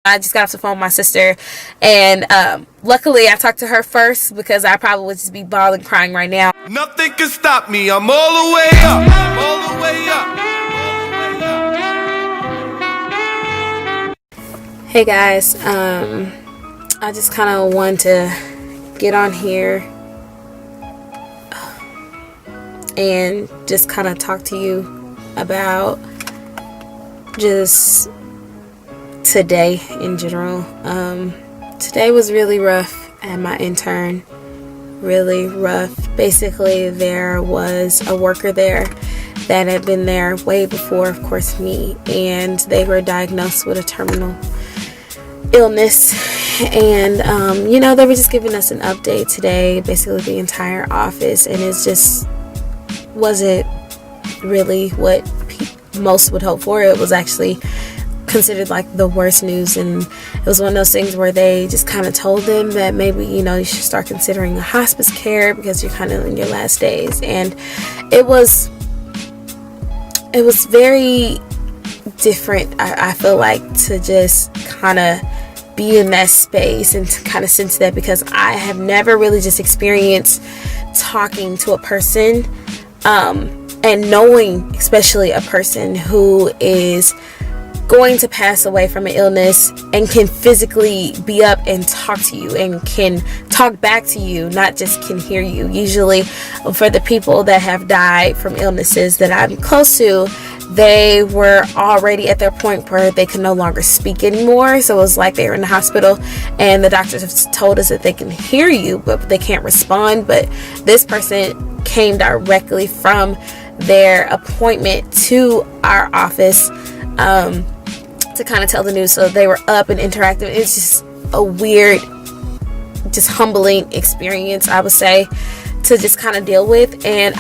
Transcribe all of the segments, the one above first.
I just got off the phone with my sister, and luckily I talked to her first because I probably would just be bawling, crying right now. Nothing can stop me. I'm all the way up. I'm all the way up. Hey guys, I just kind of wanted to get on here and just kind of talk to you about just today in general. Today was really rough at my intern. Really rough. Basically, there was a worker there that had been there way before, of course, me, and they were diagnosed with a terminal illness. And they were just giving us an update today, basically the entire office, and it just wasn't really what most would hope for. It was actually considered like the worst news, and it was one of those things where they just kind of told them that maybe you should start considering a hospice care because you're kind of in your last days. And it was very different, I feel like, to just kind of be in that space and to kind of sense that, because I have never really just experienced talking to a person and knowing, especially a person who is going to pass away from an illness and can physically be up and talk to you and can talk back to you, not just can hear you. Usually for the people that have died from illnesses that I'm close to, they were already at their point where they could no longer speak anymore. So it was like they were in the hospital and the doctors have told us that they can hear you but they can't respond. But this person came directly from their appointment to our office to kind of tell the news. So they were up and interactive. It's just a weird, just humbling experience, I would say, to just kind of deal with. And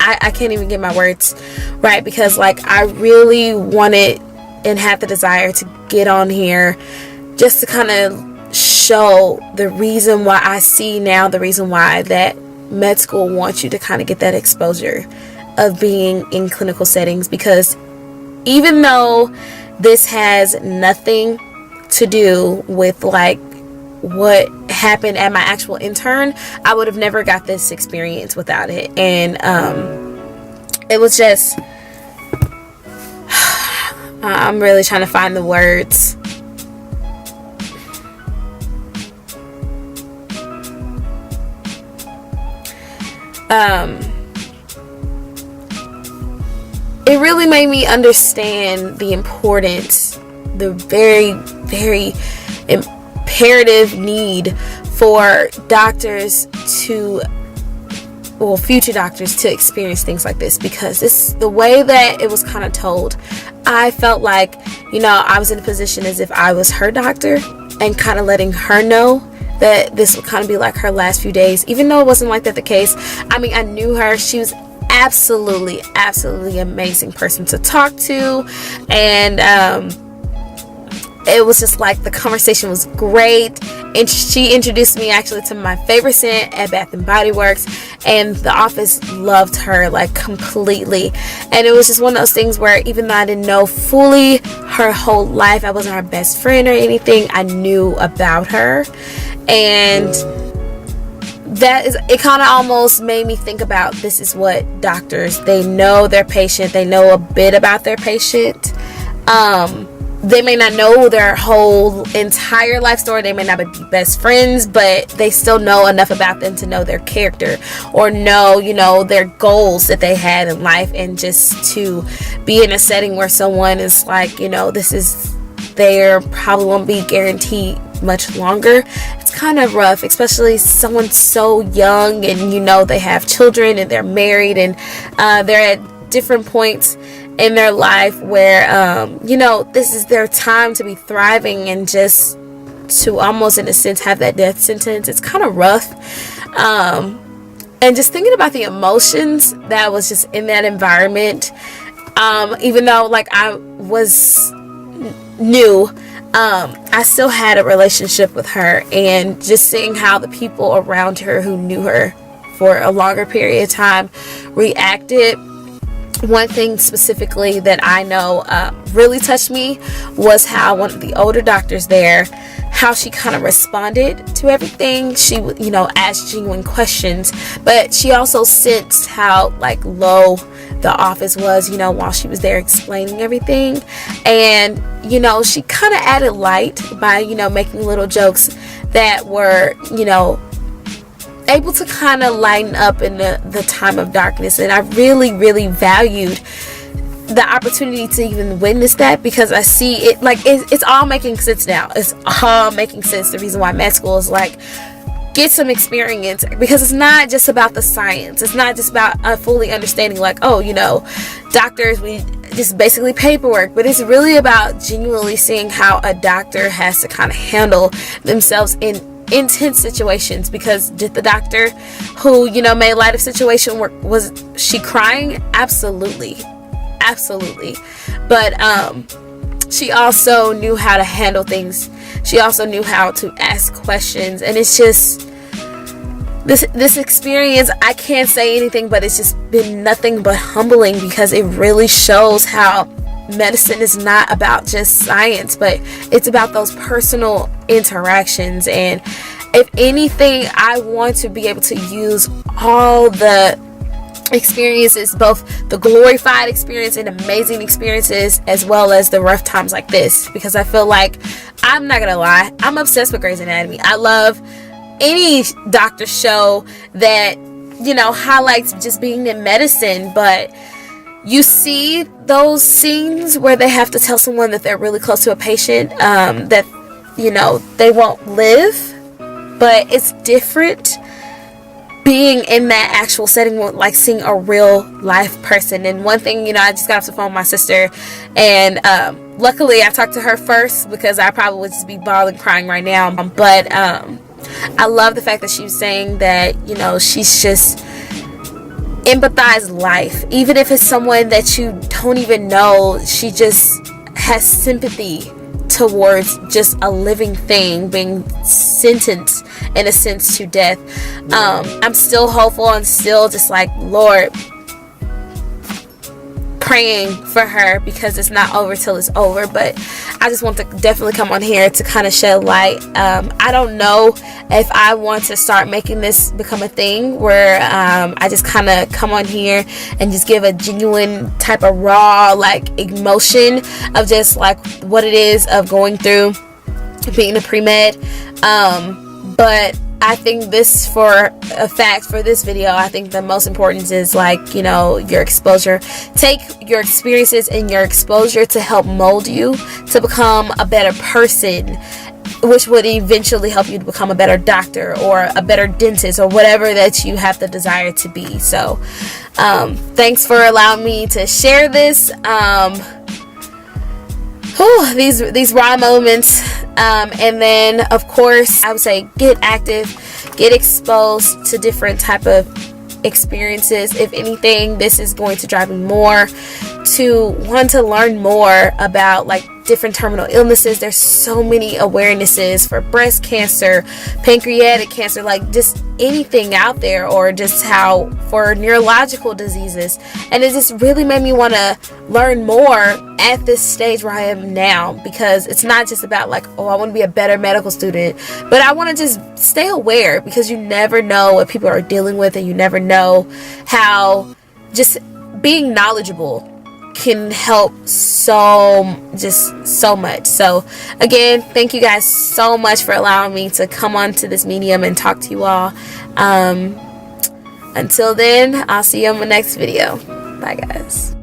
I can't even get my words right, because like I really wanted and had the desire to get on here just to kind of show the reason why I see now, the reason why that med school wants you to kind of get that exposure of being in clinical settings. Because even though this has nothing to do with like what happened at my actual intern, I would have never got this experience without it. And it was just I'm really trying to find the words. It really made me understand the importance, the very, very imperative need for doctors to, well, future doctors to experience things like this, because this, the way that it was kind of told, I felt like, I was in a position as if I was her doctor and kind of letting her know that this would kind of be like her last few days, even though it wasn't like that the case. I mean, I knew her. She was absolutely amazing person to talk to, and it was just like the conversation was great. And she introduced me actually to my favorite scent at Bath and Body Works, and the office loved her like completely. And it was just one of those things where even though I didn't know fully her whole life, I wasn't her best friend or anything, I knew about her. And that is, it kind of almost made me think about, this is what doctors, they know their patient, they know a bit about their patient. They may not know their whole entire life story, they may not be best friends, but they still know enough about them to know their character, or know, their goals that they had in life. And just to be in a setting where someone is like, this is, they probably won't be guaranteed much longer, it's kind of rough, especially someone so young, and they have children and they're married, and they're at different points in their life where this is their time to be thriving, and just to almost in a sense have that death sentence. It's kind of rough. And just thinking about the emotions that was just in that environment, even though like I was new, I still had a relationship with her, and just seeing how the people around her who knew her for a longer period of time reacted one thing specifically that I know really touched me was how one of the older doctors there, how she kind of responded to everything. She, you know, asked genuine questions, but she also sensed how like low the office was, you know, while she was there explaining everything. And, you know, she kind of added light by, you know, making little jokes that were, you know, able to kind of lighten up in the time of darkness. And I really, really valued the opportunity to even witness that, because I see it like it's all making sense now. It's all making sense. The reason why med school is like, get some experience, because it's not just about the science. It's not just about fully understanding like, oh, you know, doctors, we just basically paperwork, but it's really about genuinely seeing how a doctor has to kind of handle themselves in intense situations. Because did the doctor who, you know, made light of situation was she crying? Absolutely, but she also knew how to handle things. She also knew how to ask questions. And it's just this experience, I can't say anything, but it's just been nothing but humbling, because it really shows how medicine is not about just science, but it's about those personal interactions. And if anything, I want to be able to use all the experiences, both the glorified experience and amazing experiences, as well as the rough times like this, because I feel like, I'm not gonna lie, I'm obsessed with Grey's Anatomy. I love any doctor show that, you know, highlights just being in medicine, but you see those scenes where they have to tell someone that they're really close to a patient, that, you know, they won't live, but it's different being in that actual setting, like seeing a real life person. And one thing, you know, I just got off the phone with my sister, and luckily I talked to her first, because I probably would just be bawling, crying right now. But I love the fact that she was saying that, you know, she's just empathize life, even if it's someone that you don't even know. She just has sympathy towards just a living thing being sentenced in a sense to death. I'm still hopeful and still just like, Lord, praying for her, because it's not over till it's over. But I just want to definitely come on here to kind of shed light. I don't know if I want to start making this become a thing where I just kind of come on here and just give a genuine type of raw like emotion of just like what it is of going through being a pre-med. But I think this, for a fact, for this video, I think the most important is like, you know, your exposure. Take your experiences and your exposure to help mold you to become a better person, which would eventually help you to become a better doctor or a better dentist or whatever that you have the desire to be. So thanks for allowing me to share this. These raw moments. And then of course I would say get active, get exposed to different type of experiences. If anything, this is going to drive me more to want to learn more about like different terminal illnesses. There's so many awarenesses for breast cancer, pancreatic cancer, like just anything out there, or just how for neurological diseases. And it just really made me want to learn more at this stage where I am now, because it's not just about like, oh, I want to be a better medical student, but I want to just stay aware, because you never know what people are dealing with, and you never know how just being knowledgeable can help so much. So again, thank you guys so much for allowing me to come onto this medium and talk to you all. Until then, I'll see you on my next video. Bye guys.